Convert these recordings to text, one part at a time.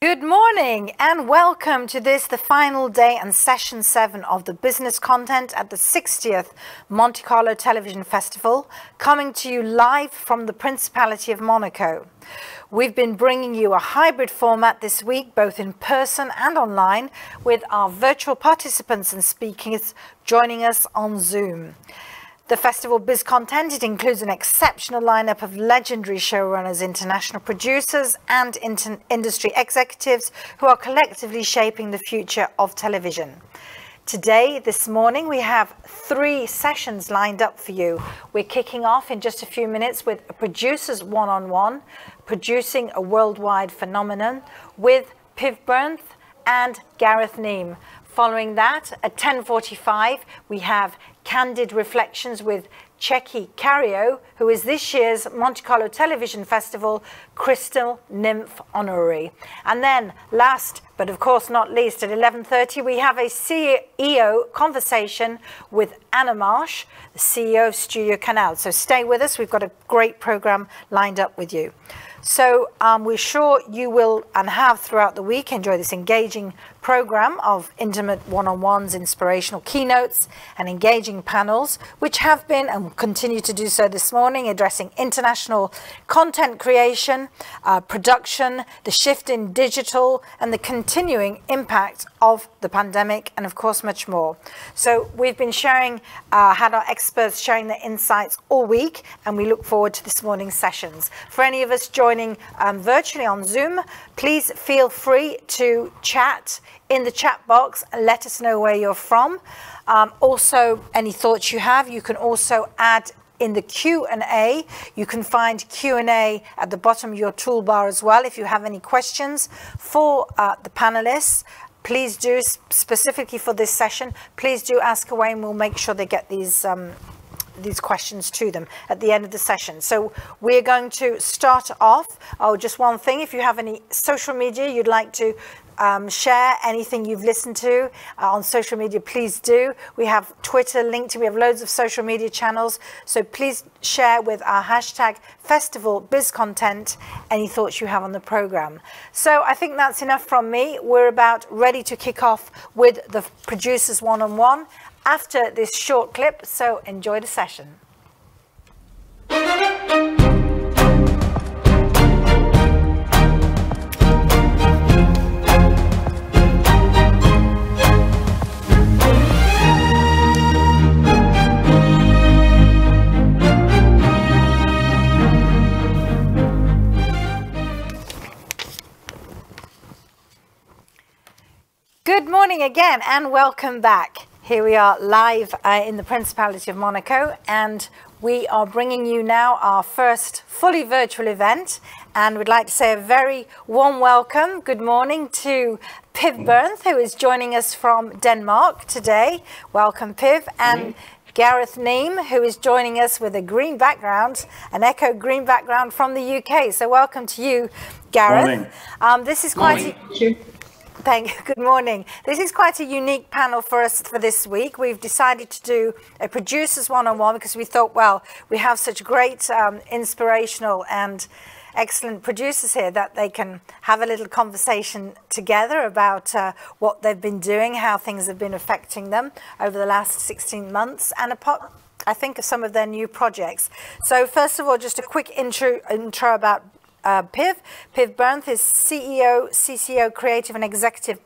Good morning and welcome to the final day and session 7 of the business content at the 60th Monte-Carlo Television Festival, coming to you live from the Principality of Monaco. We've been bringing you a hybrid format this week, both in person and online, with our virtual participants and speakers joining us on Zoom. The festival biz content, it includes an exceptional lineup of legendary showrunners, international producers and industry executives who are collectively shaping the future of television. Today, this morning, we have 3 sessions lined up for you. We're kicking off in just a few minutes with a producers one-on-one, producing a worldwide phenomenon with Bernth and Gareth Neame. Following that, at 10:45, we have Candid Reflections with Checky Cario, who is this year's Monte-Carlo Television Festival Crystal Nymph Honorary. And then, last but of course not least, at 11:30, we have a CEO conversation with Anna Marsh, the CEO of Studio Canal. So stay with us. We've got a great program lined up with you. So we're sure you will and have throughout the week enjoy this engaging program of intimate one-on-ones, inspirational keynotes and engaging panels, which have been and continue to do so this morning, addressing international content creation, production, the shift in digital and the continuing impact of the pandemic, and of course much more. So we've been had our experts sharing their insights all week, and we look forward to this morning's sessions. For any of us joining virtually on Zoom, please feel free to chat in the chat box and let us know where you're from. Also, any thoughts you have, you can also add in the Q&A. You can find Q&A at the bottom of your toolbar as well. If you have any questions for the panelists, please do, specifically for this session, please do ask away and we'll make sure they get these questions to them at the end of the session. So we're going to start off. Oh, just one thing, if you have any social media you'd like to share, anything you've listened to on social media, please do. We have Twitter, LinkedIn, we have loads of social media channels. So please share with our hashtag #FestivalBizContent any thoughts you have on the program. So I think that's enough from me. We're about ready to kick off with the producers one-on-one after this short clip, so enjoy the session. Good morning again and welcome back. Here we are live in the Principality of Monaco, and we are bringing you now our first fully virtual event, and we'd like to say a very warm welcome. Good morning to Bernth, who is joining us from Denmark today. Welcome, Piv. And Gareth Neame, who is joining us with a green background, an echo green background from the UK. So welcome to you, Gareth. This is quite Thank you. Good morning. This is quite a unique panel for us for this week. We've decided to do a producers one-on-one because we thought, well, we have such great, inspirational and excellent producers here that they can have a little conversation together about what they've been doing, how things have been affecting them over the last 16 months, and I think of some of their new projects. So first of all, just a quick intro about Piv Bernth is CEO, CCO, creative and executive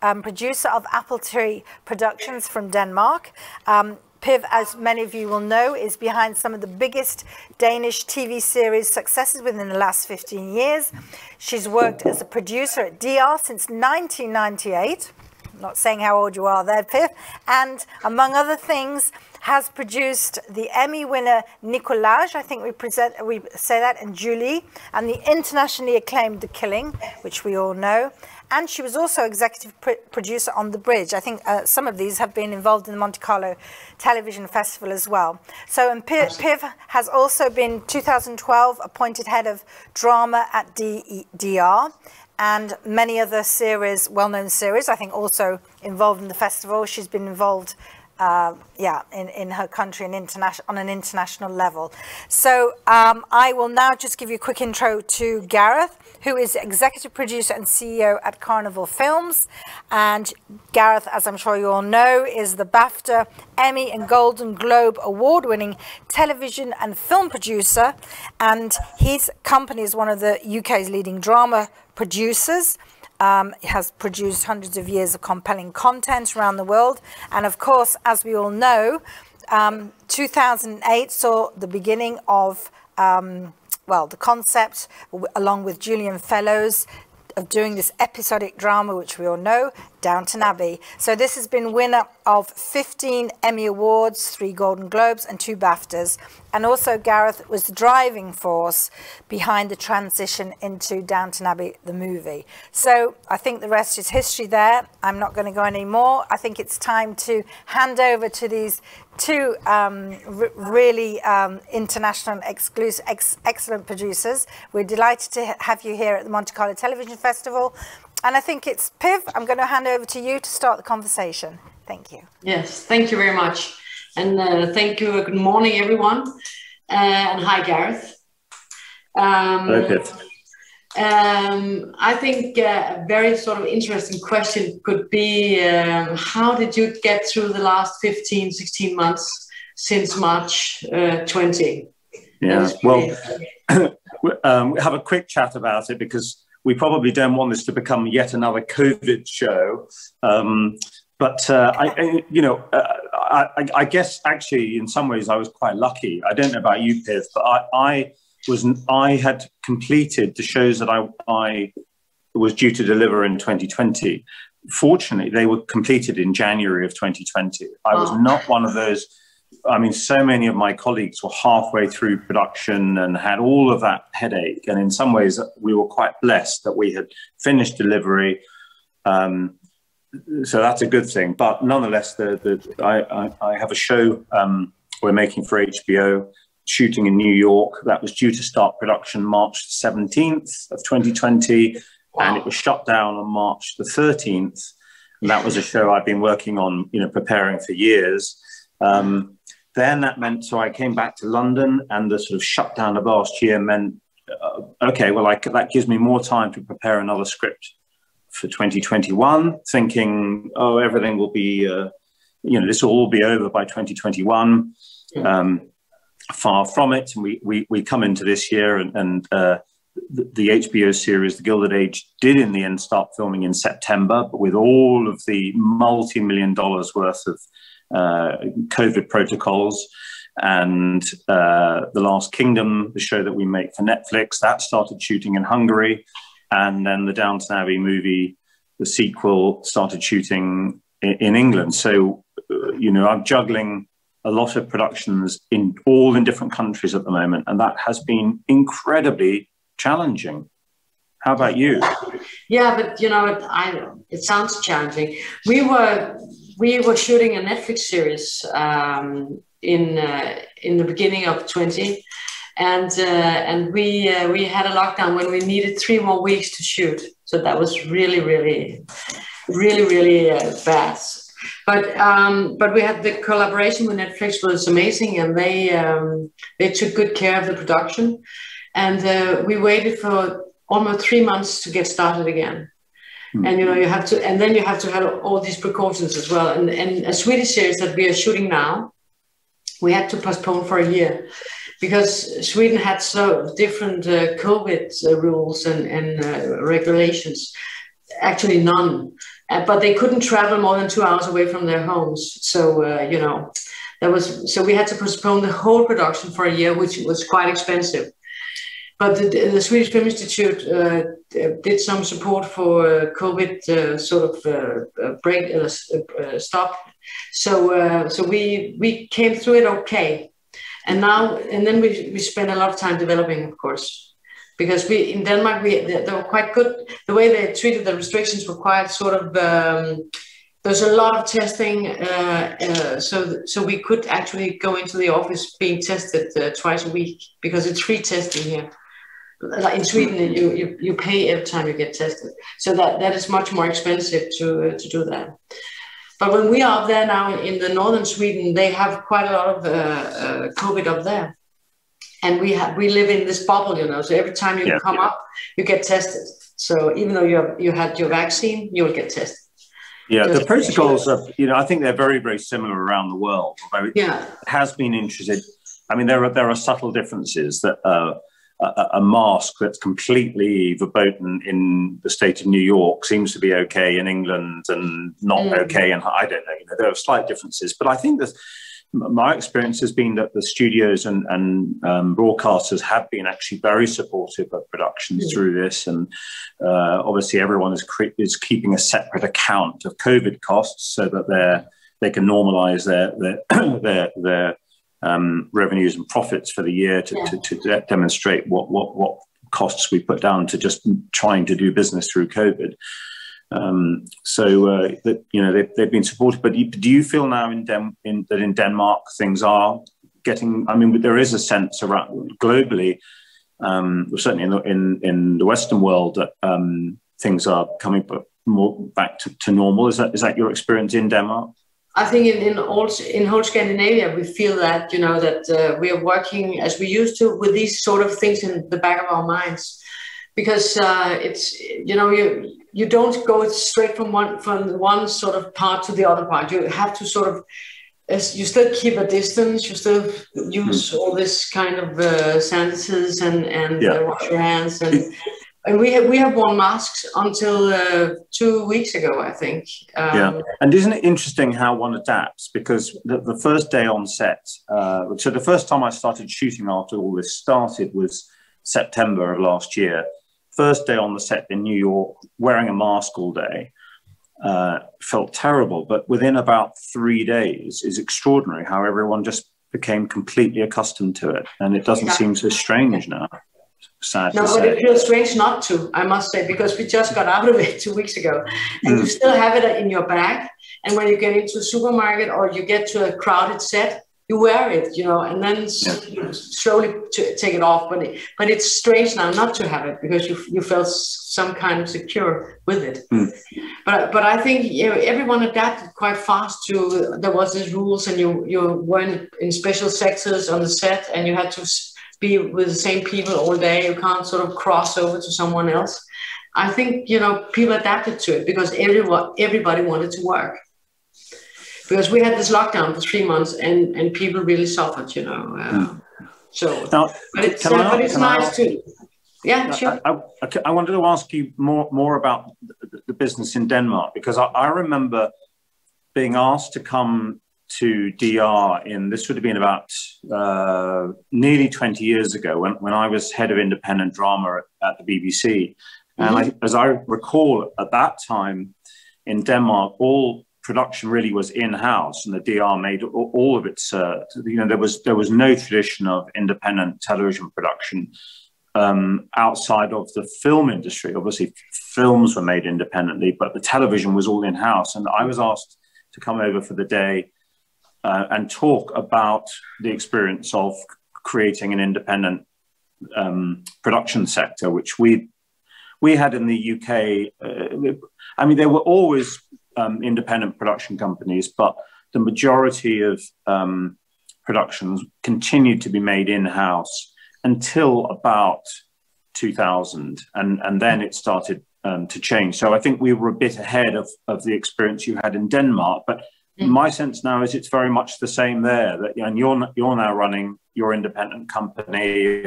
producer of Apple Tree Productions from Denmark. Piv, as many of you will know, is behind some of the biggest Danish TV series successes within the last 15 years. She's worked as a producer at DR since 1998. I'm not saying how old you are there, Piv. And among other things, has produced the Emmy winner Nicolaj, I think we say that, and Julie, and the internationally acclaimed The Killing, which we all know. And she was also executive producer on The Bridge. I think some of these have been involved in the Monte-Carlo Television Festival as well. So, and Piv has also been, 2012, appointed head of drama at DR, and many other series, well-known series, I think also involved in the festival. She's been involved in her country and on an international level. So I will now just give you a quick intro to Gareth, who is executive producer and CEO at Carnival Films. And Gareth, as I'm sure you all know, is the BAFTA, Emmy and Golden Globe award-winning television and film producer. And his company is one of the UK's leading drama producers. He has produced hundreds of years of compelling content around the world. And of course, as we all know, 2008 saw the beginning of, the concept, along with Julian Fellowes, of doing this episodic drama, which we all know, Downton Abbey. So this has been winner of 15 Emmy Awards, 3 Golden Globes and 2 BAFTAs. And also Gareth was the driving force behind the transition into Downton Abbey, the movie. So I think the rest is history there. I'm not going to go any more. I think it's time to hand over to these two really international, exclusive, excellent producers. We're delighted to have you here at the Monte-Carlo Television Festival. And I think it's Piv. I'm going to hand over to you to start the conversation. Thank you. Yes, thank you very much. And thank you. Good morning, everyone. And hi, Gareth. I think a very sort of interesting question could be, how did you get through the last 15, 16 months since March 20? Yeah, well, we have a quick chat about it because we probably don't want this to become yet another COVID show. I guess actually in some ways I was quite lucky. I don't know about you, Piv, but I had completed the shows that I was due to deliver in 2020. Fortunately, they were completed in January of 2020. I was not one of those. I mean, so many of my colleagues were halfway through production and had all of that headache. And in some ways, we were quite blessed that we had finished delivery. So that's a good thing. But nonetheless, I have a show we're making for HBO, shooting in New York. That was due to start production March 17th of 2020. Wow. And it was shut down on March the 13th. And that was a show I've been working on, preparing for years. Then that meant, so I came back to London, and the sort of shutdown of last year meant, that gives me more time to prepare another script for 2021, thinking, everything will be, this will all be over by 2021. Far from it. And we come into this year and the HBO series, The Gilded Age, did in the end start filming in September, but with all of the multi-million dollars worth of COVID protocols. And The Last Kingdom, the show that we make for Netflix, that started shooting in Hungary. And then the Downton Abbey movie, the sequel, started shooting in England. So, I'm juggling a lot of productions in different countries at the moment. And that has been incredibly challenging. How about you? Yeah, but it sounds challenging. We were shooting a Netflix series in the beginning of 20, and we had a lockdown when we needed 3 more weeks to shoot. So that was really bad. But we had the collaboration with Netflix was amazing, and they took good care of the production, and we waited for almost 3 months to get started again. And you have to have all these precautions as well. And a Swedish series that we are shooting now, we had to postpone for a year because Sweden had so different COVID rules and regulations. Actually, none. But they couldn't travel more than 2 hours away from their homes. So so we had to postpone the whole production for a year, which was quite expensive. But the Swedish Film Institute did some support for COVID stop. So we came through it okay, and then we spent a lot of time developing, of course, because in Denmark they were quite good. The way they treated the restrictions were quite sort of. There's a lot of testing, so we could actually go into the office being tested twice a week because it's free testing here. Like in Sweden, you pay every time you get tested, so that is much more expensive to do that. But when we are up there now in the northern Sweden, they have quite a lot of COVID up there. And we live in this bubble, you know, so every time you come up, you get tested. So even though you had your vaccine, you'll get tested. Yeah, the protocols are, you know, I think they're very, very similar around the world. Although it has been interesting. I mean, there are subtle differences that a mask that's completely verboten in the state of New York seems to be okay in England and not okay. And I don't know, you know, there are slight differences. But I think that my experience has been that the studios and broadcasters have been actually very supportive of productions through this. And obviously everyone is keeping a separate account of COVID costs so that they can normalise their revenues and profits for the year to demonstrate what costs we put down to just trying to do business through COVID. That, you know, they've been supportive. But do you feel now that in Denmark things are getting? I mean, there is a sense around globally, certainly in the Western world, that things are coming more back to normal. Is that your experience in Denmark? I think in whole Scandinavia, we feel that, you know, that we are working as we used to with these sort of things in the back of our minds, because it's, you know, you don't go straight from one sort of part to the other part. You have to sort of, you still keep a distance. You still use all this kind of sanitizers and wash your hands and we have worn masks until 2 weeks ago, I think. And isn't it interesting how one adapts? Because the first day on set, so the first time I started shooting after all this started was September of last year. First day on the set in New York, wearing a mask all day, felt terrible. But within about 3 days, is extraordinary how everyone just became completely accustomed to it. And it doesn't seem so strange now. Sad no, to but say. it feels strange not to, I must say, because we just got out of it 2 weeks ago, and you still have it in your bag. And when you get into a supermarket or you get to a crowded set, you wear it, you know, and then you slowly take it off. But it's strange now not to have it because you felt some kind of secure with it. But I think, you know, everyone adapted quite fast to there was these rules, and you were in special sectors on the set, and you had to be with the same people all day. You can't sort of cross over to someone else. I think, you know, people adapted to it because everybody wanted to work. Because we had this lockdown for 3 months and people really suffered, you know. So, now, but it's nice too. Yeah, sure. I wanted to ask you more about the business in Denmark, because I remember being asked to come to DR this would have been about nearly 20 years ago when I was head of independent drama at the BBC. And as I recall, at that time in Denmark, all production really was in-house, and the DR made all of its, you know, there was no tradition of independent television production outside of the film industry. Obviously, films were made independently, but the television was all in-house. And I was asked to come over for the day and talk about the experience of creating an independent production sector, which we had in the UK. I mean, there were always independent production companies, but the majority of productions continued to be made in-house until about 2000, and then it started to change. So I think we were a bit ahead of the experience you had in Denmark, but my sense now is it's very much the same there. That, and you're now running your independent company.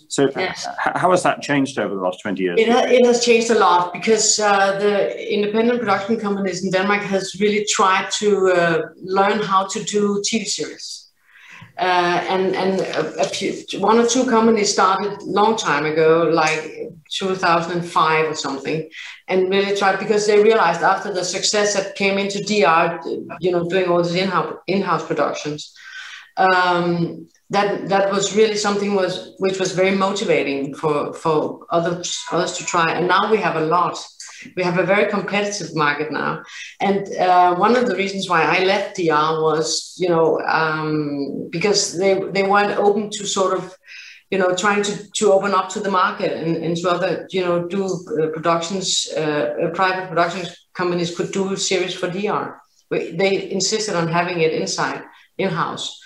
So how has that changed over the last 20 years? It has changed a lot because the independent production companies in Denmark has really tried to learn how to do TV series. And one or two companies started a long time ago, like 2005 or something, and really tried, because they realized after the success that came into DR, you know, doing all these in-house productions, that was really something which was very motivating for others to try. And now we have a lot. We have a very competitive market now. And one of the reasons why I left DR was, you know, because they weren't open to sort of, you know, trying to open up to the market and to other, you know, do productions, private production companies could do series for DR. they insisted on having it in-house.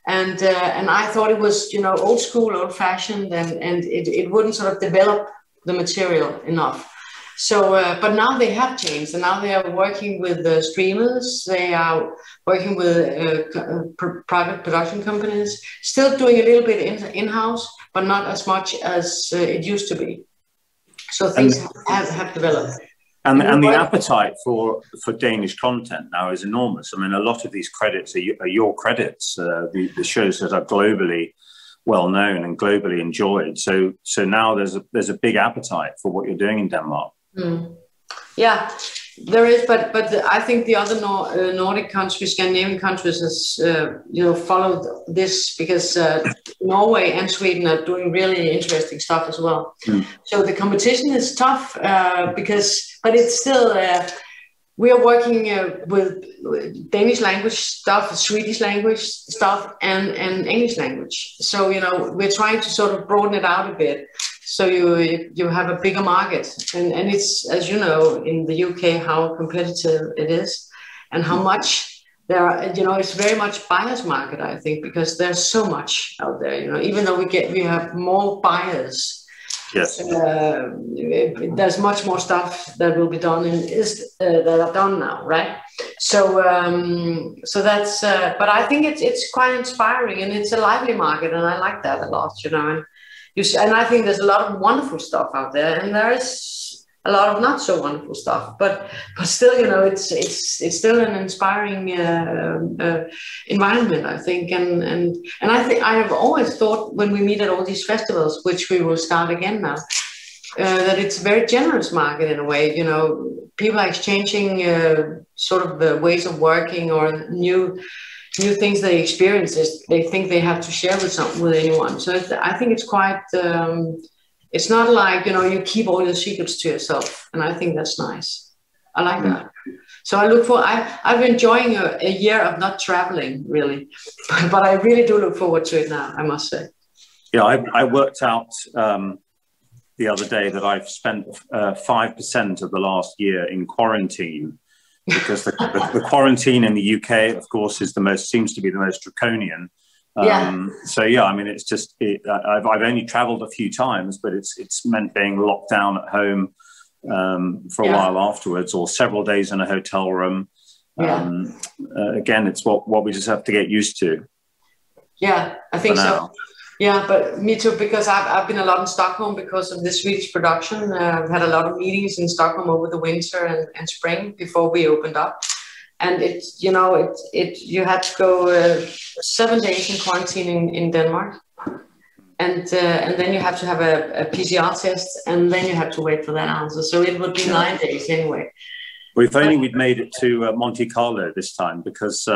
And I thought it was, you know, old school, old fashioned, and it wouldn't sort of develop the material enough. So, but now they have changed, and now they are working with streamers. They are working with private production companies, still doing a little bit in-house, but not as much as it used to be. So things have developed. And the appetite for Danish content now is enormous. I mean, a lot of these credits are your credits, the shows that are globally well known and globally enjoyed. So now there's a big appetite for what you're doing in Denmark. Mm. Yeah, there is, but I think the other Nordic countries, Scandinavian countries, has followed this, because Norway and Sweden are doing really interesting stuff as well. Mm. So the competition is tough, but it's still. We are working with Danish language stuff, Swedish language stuff, and English language. So, you know, we're trying to sort of broaden it out a bit, so you have a bigger market. And it's, as you know, in the UK, how competitive it is, and how much there are, you know, it's very much buyer's market, I think, because there's so much out there, you know, even though we have more buyers. Yes. There's much more stuff that will be done that are done now, right? So that's. But I think it's quite inspiring, and it's a lively market, and I like that a lot, you know. And I think there's a lot of wonderful stuff out there, and there is a lot of not so wonderful stuff. But still, you know, it's still an inspiring environment, I think. And I think I have always thought, when we meet at all these festivals, which we will start again now, that it's a very generous market in a way. You know, people are exchanging sort of the ways of working, or new things they experience. They think they have to share with anyone. So I think it's quite. It's not like, you know, you keep all your secrets to yourself, and I think that's nice. I like that. So I look for. I've been enjoying a year of not traveling, really, but I really do look forward to it now, I must say. Yeah, I worked out the other day that I've spent 5% of the last year in quarantine, because the quarantine in the UK, of course, seems to be the most draconian. So yeah, I mean, it's just I've only traveled a few times, but it's meant being locked down at home for a while afterwards, or several days in a hotel room. Again, it's what we just have to get used to. Yeah, I think so. Yeah, but me too, because I've been a lot in Stockholm because of the Swedish production. I've had a lot of meetings in Stockholm over the winter and spring before we opened up. And it's, you know, you had to go 7 days in quarantine in Denmark, and then you have to have a PCR test, and then you have to wait for that answer. So it would be 9 days anyway. Well, if only we'd made it to Monte-Carlo this time, because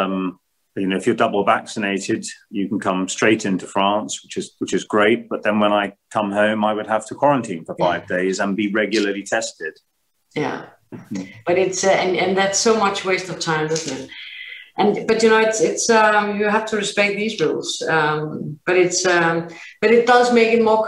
you know, if you're double vaccinated, you can come straight into France, which is great. But then when I come home, I would have to quarantine for 5 days and be regularly tested. Yeah. But it's and that's so much waste of time, isn't it? But you know, it's you have to respect these rules. But it does make it more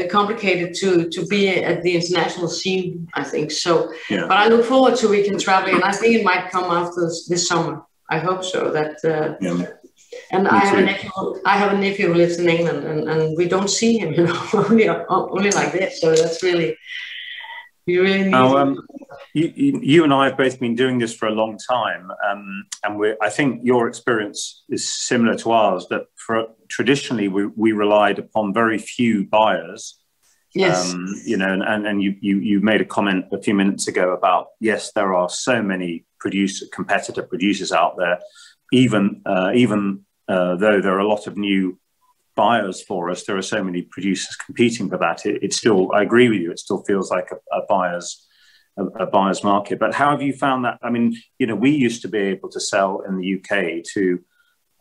complicated to be at the international scene, I think. So, but I look forward to weekend traveling, and I think it might come after this summer. I hope so. And I have a nephew who lives in England, and we don't see him, you know, only like this. So that's really. You really need you and I have both been doing this for a long time, and I think your experience is similar to ours. That traditionally we relied upon very few buyers. Yes. You know, and you made a comment a few minutes ago about, yes, there are so many competitor producers out there, even though there are a lot of new buyers for us, there are so many producers competing for that. It still, I agree with you, it still feels like a buyer's market. But how have you found that? I mean, you know, we used to be able to sell in the UK to,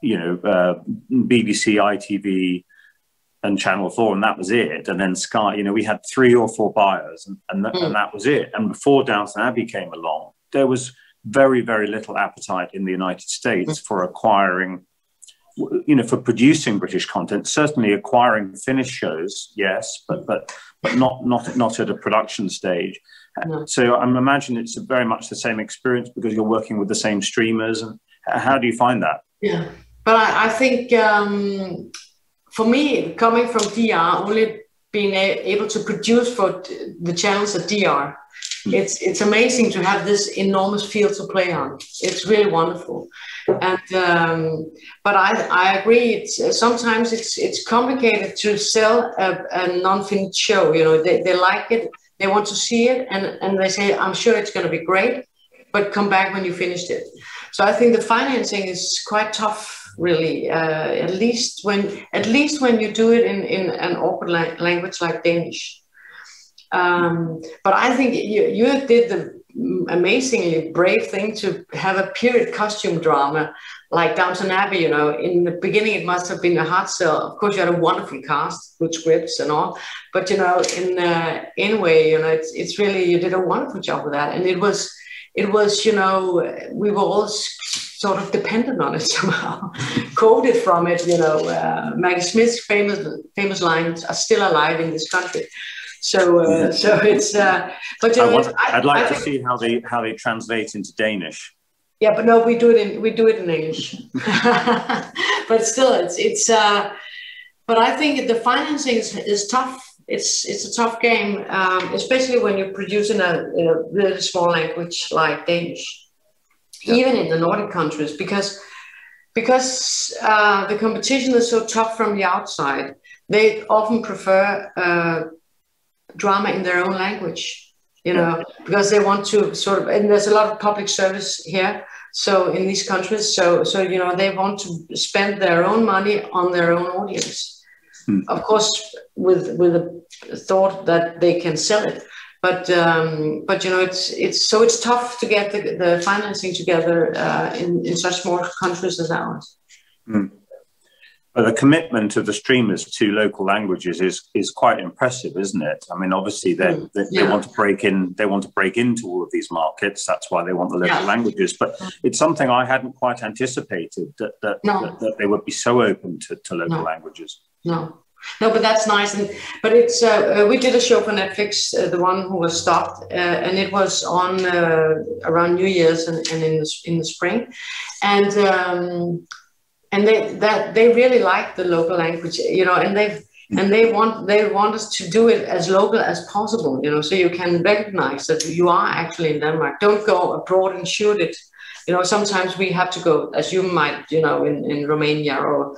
you know, BBC, ITV, and Channel 4, and that was it. And then Sky, you know, we had 3 or 4 buyers, and that was it. And before Downton Abbey came along, there was very, very little appetite in the United States for acquiring for producing British content, certainly acquiring Finnish shows, yes, but not at a production stage. No. So I'm imagining it's very much the same experience because you're working with the same streamers. And how do you find that? Yeah, but I think for me, coming from DR, only being able to produce for the channels at DR, it's amazing to have this enormous field to play on. It's really wonderful. And but I agree. Sometimes it's complicated to sell a non-finished show. They like it, they want to see it, and they say, "I'm sure it's going to be great, but come back when you finished it." So I think the financing is quite tough, really. At least when you do it in an awkward language like Danish. But I think you did the amazingly brave thing to have a period costume drama like Downton Abbey. In the beginning it must have been a hard sell. Of course, you had a wonderful cast, good scripts and all, but in a way, it's really, you did a wonderful job with that, and it was we were all sort of dependent on it somehow, quoted from it. Maggie Smith's famous lines are still alive in this country. So it's. But I'd like to see how they translate into Danish. Yeah, but no, we do it in English. But still, it's. But I think the financing is tough. It's a tough game, especially when you're producing a really small language like Danish, even in the Nordic countries, because the competition is so tough from the outside. They often prefer drama in their own language, because they want to sort of, and there's a lot of public service here. So in these countries, so they want to spend their own money on their own audience. Of course, with the thought that they can sell it, but it's tough to get the financing together in such small countries as ours. But the commitment of the streamers to local languages is quite impressive, isn't it? I mean, obviously they want to break in. They want to break into all of these markets. That's why they want the local languages. But it's something I hadn't quite anticipated that they would be so open to local languages. No, but that's nice. But it's we did a show for Netflix, the one who was stopped, and it was on around New Year's and in the spring, and they really like the local language, and they want us to do it as local as possible, so you can recognize that you are actually in Denmark. Don't go abroad and shoot it. Sometimes we have to go, as you might, in Romania or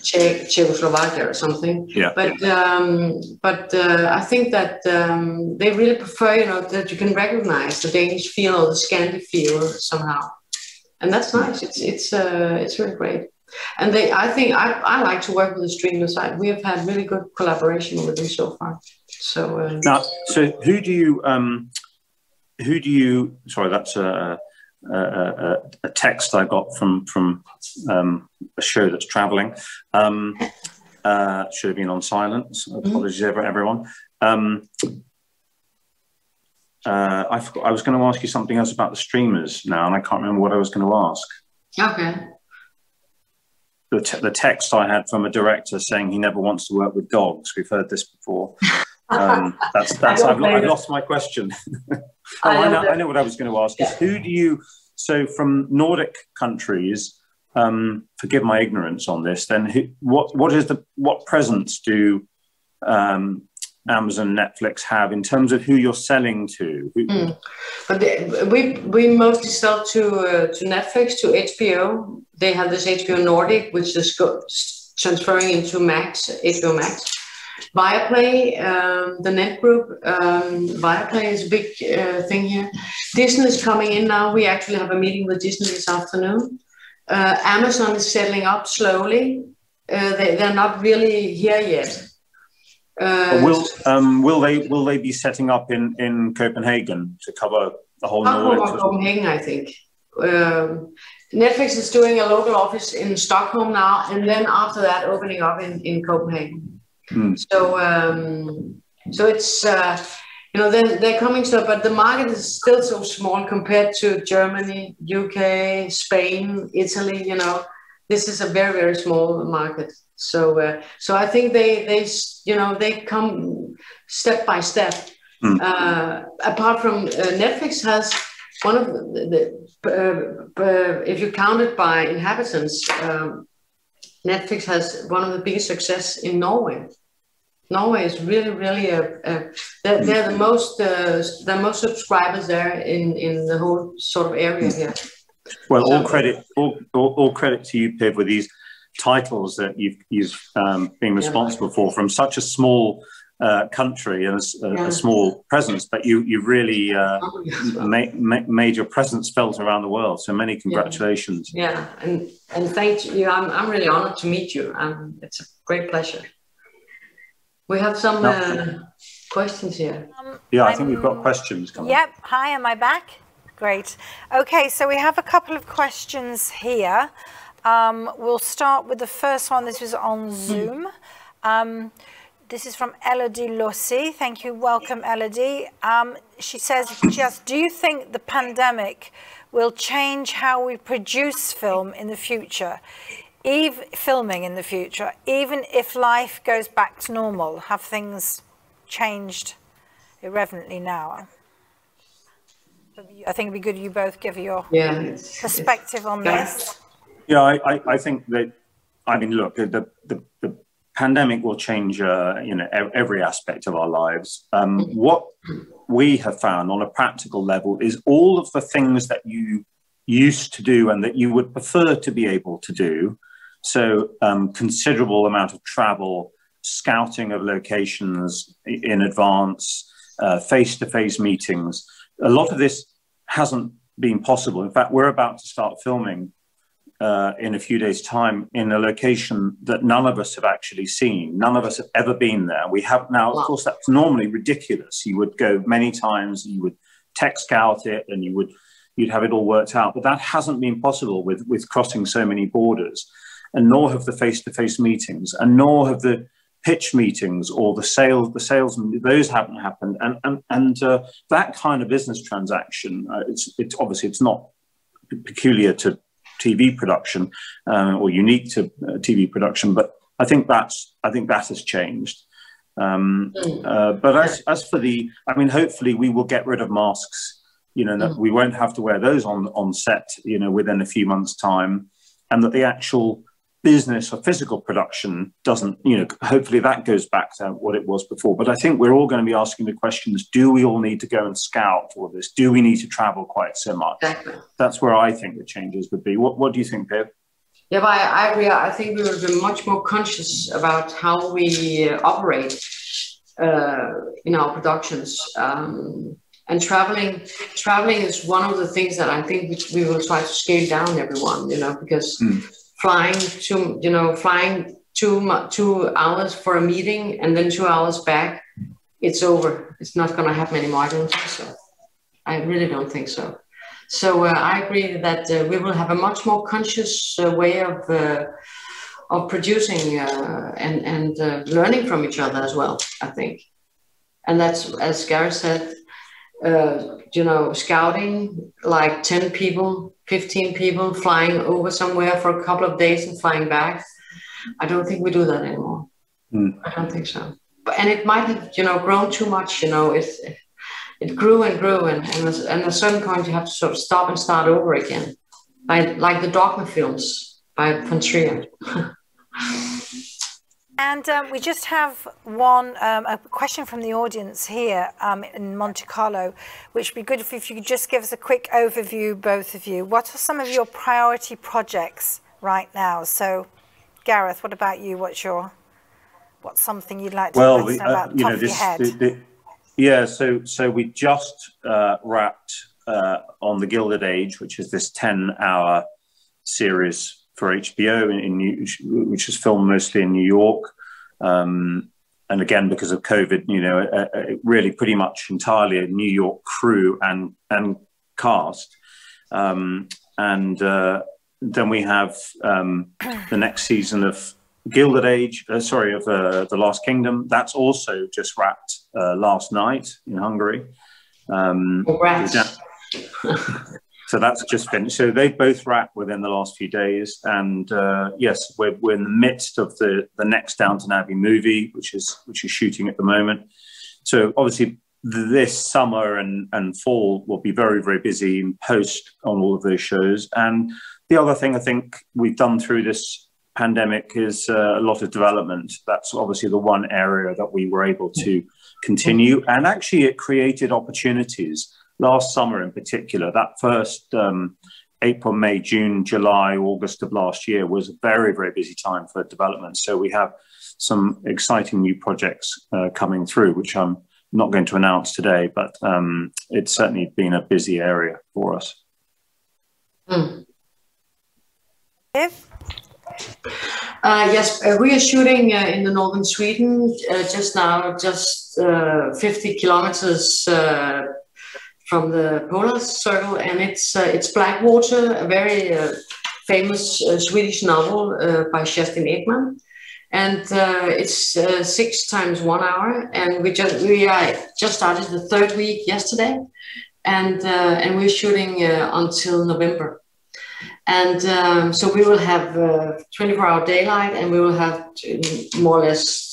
Czechoslovakia or something. Yeah. But I think that they really prefer, that you can recognize the Danish feel or the Scandi feel somehow, and that's nice. It's really great. And I think I like to work with the streamers. We have had really good collaboration with them so far. So now, who do you? Sorry, that's a text I got from a show that's traveling. Should have been on silence. Apologies, everyone. I forgot. I was going to ask you something else about the streamers now, and I can't remember what I was going to ask. Okay. The text I had from a director saying he never wants to work with dogs. We've heard this before. I've lost my question. I know what I was going to ask. Is who do you? So from Nordic countries, forgive my ignorance on this. Then what presence do Amazon, Netflix have in terms of who you're selling to? But we mostly sell to Netflix, to HBO. They have this HBO Nordic, which is transferring into Max, HBO Max. Viaplay, the Net Group, Viaplay is a big thing here. Disney is coming in now. We actually have a meeting with Disney this afternoon. Amazon is settling up slowly. They're not really here yet. Will they be setting up in Copenhagen to cover the whole Nordic? Copenhagen, I think. Netflix is doing a local office in Stockholm now, and then after that, opening up in Copenhagen. So it's then they're coming to, but the market is still so small compared to Germany, UK, Spain, Italy. this is a very, very small market. So so I think they come step by step. Apart from Netflix has one of if you count it by inhabitants, Netflix has one of the biggest success in Norway. Norway is really, really they're the most subscribers there in the whole sort of area here. Well, all credit to you, Piv, with these titles that you've been responsible for from such a small country and a small presence, but you really made your presence felt around the world. So many congratulations. Yeah, and thank you. I'm really honored to meet you. It's a great pleasure. We have some questions here. Yeah, I think we've got questions coming. Yep. Hi, am I back? Great. Okay, so we have a couple of questions here. We'll start with the first one. This is on Zoom. This is from Elodie Lossi. Thank you. Welcome, Elodie. She says, do you think the pandemic will change how we produce film in the future? Filming in the future, even if life goes back to normal? Have things changed irreverently now? I think it'd be good you both give your perspective on this. Yeah, I think that, I mean, look, the pandemic will change, every aspect of our lives. What we have found on a practical level is all of the things that you used to do and that you would prefer to be able to do. So considerable amount of travel, scouting of locations in advance, face-to-face meetings. A lot of this hasn't been possible. In fact, we're about to start filming in a few days' time in a location that none of us have actually seen. None of us have ever been there. We have now, of course, that's normally ridiculous. You would go many times, you would tech scout it, and you'd have it all worked out. But that hasn't been possible with crossing so many borders. And nor have the face-to-face meetings, and nor have the pitch meetings or the sales, those haven't happened. And that kind of business transaction, it's obviously it's not peculiar to TV production or unique to TV production, but I think that has changed. But as for hopefully we will get rid of masks. That we won't have to wear those on set. Within a few months' time, and that the actual business or physical production doesn't, hopefully that goes back to what it was before. But I think we're all going to be asking the questions, do we all need to go and scout all this? Do we need to travel quite so much? Exactly. That's where I think the changes would be. What do you think, Piv? Yeah, but I agree. I think we will be much more conscious about how we operate in our productions. And traveling is one of the things that I think we will try to scale down, everyone, because flying 2 hours for a meeting and then 2 hours back, it's over. It's not going to happen anymore. I don't think so. I really don't think so. So I agree that we will have a much more conscious way of producing and learning from each other as well, I think. And that's, as Gareth said, scouting like 10 people, 15 people flying over somewhere for a couple of days and flying back. I don't think we do that anymore. I don't think so. And it might have, grown too much. It grew and grew, and at a certain point you have to sort of stop and start over again, like the dogma films by von Trier. And we just have a question from the audience here in Monte-Carlo, which would be good if you could just give us a quick overview, both of you. What are some of your priority projects right now? So, Gareth, what about you? What's something you'd like to let us know about the top of your head? So we just wrapped on The Gilded Age, which is this 10-hour series for HBO, which is filmed mostly in New York. And again, because of COVID, really pretty much entirely a New York crew and cast. And then we have the next season of Gilded Age, of The Last Kingdom. That's also just wrapped last night in Hungary. So that's just finished. So they both wrapped within the last few days. And yes, we're in the midst of the next Downton Abbey movie, which is shooting at the moment. So obviously this summer and fall will be very, very busy in post on all of those shows. And the other thing I think we've done through this pandemic is a lot of development. That's obviously the one area that we were able to continue. And actually it created opportunities. Last summer in particular, that first April, May, June, July, August of last year was a very, very busy time for development. So we have some exciting new projects coming through, which I'm not going to announce today, but it's certainly been a busy area for us. Yes, we are shooting in the northern Sweden just now, 50 kilometers from the polar circle, and it's Blackwater, a very famous Swedish novel by Kerstin Ekman, and it's 6 times 1 hour, and we just started the 3rd week yesterday, and we're shooting until November, and so we will have 24-hour daylight, and we will have more or less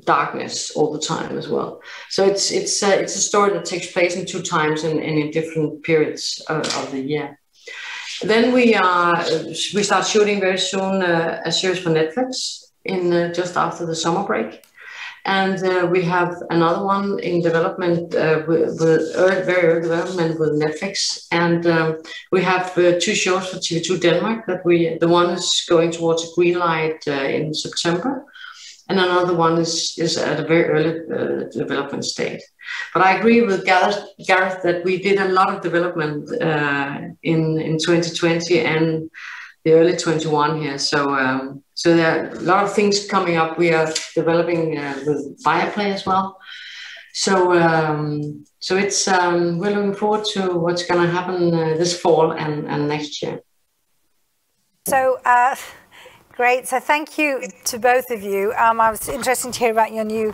darkness all the time as well. So it's a story that takes place in 2 times and in different periods of the year. Then we start shooting very soon a series for Netflix in just after the summer break, and we have another one in development with very early development with Netflix, and we have 2 shows for TV2 Denmark that the one is going towards a green light in September. And another one is at a very early development state. But I agree with Gareth that we did a lot of development in 2020 and the early 21 here. So there are a lot of things coming up. We are developing with Viaplay as well. So it's we're looking forward to what's going to happen this fall and next year. So. Great. So thank you to both of you. I was interested to hear about your new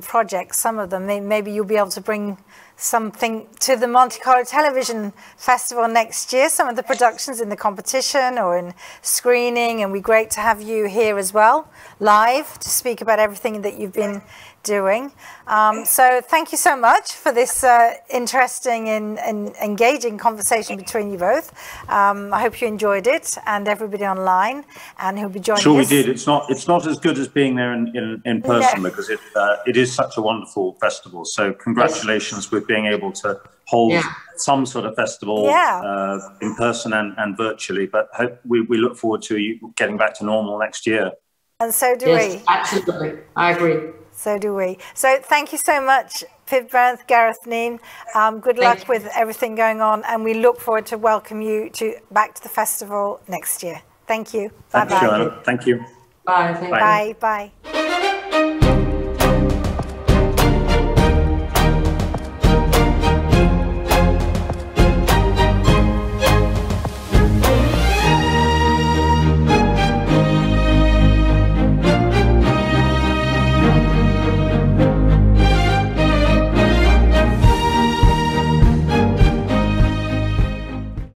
projects, some of them. Maybe you'll be able to bring something to the Monte-Carlo Television Festival next year, some of the productions in the competition or in screening, and it'd be great to have you here as well, live, to speak about everything that you've been doing. So thank you so much for this interesting and engaging conversation between you both. I hope you enjoyed it, and everybody online and who'll be joining us. Sure, we did. It's not as good as being there in person, no, because it is such a wonderful festival. So congratulations with being able to hold some sort of festival in person and virtually. But we look forward to you getting back to normal next year. And so do we. Absolutely, I agree. So do we. So thank you so much, Pib, Bernth, Gareth, Neame. Good luck with everything going on, and we look forward to welcome you back to the festival next year. Thank you. Bye-bye. Thank you. Bye. Bye. Bye.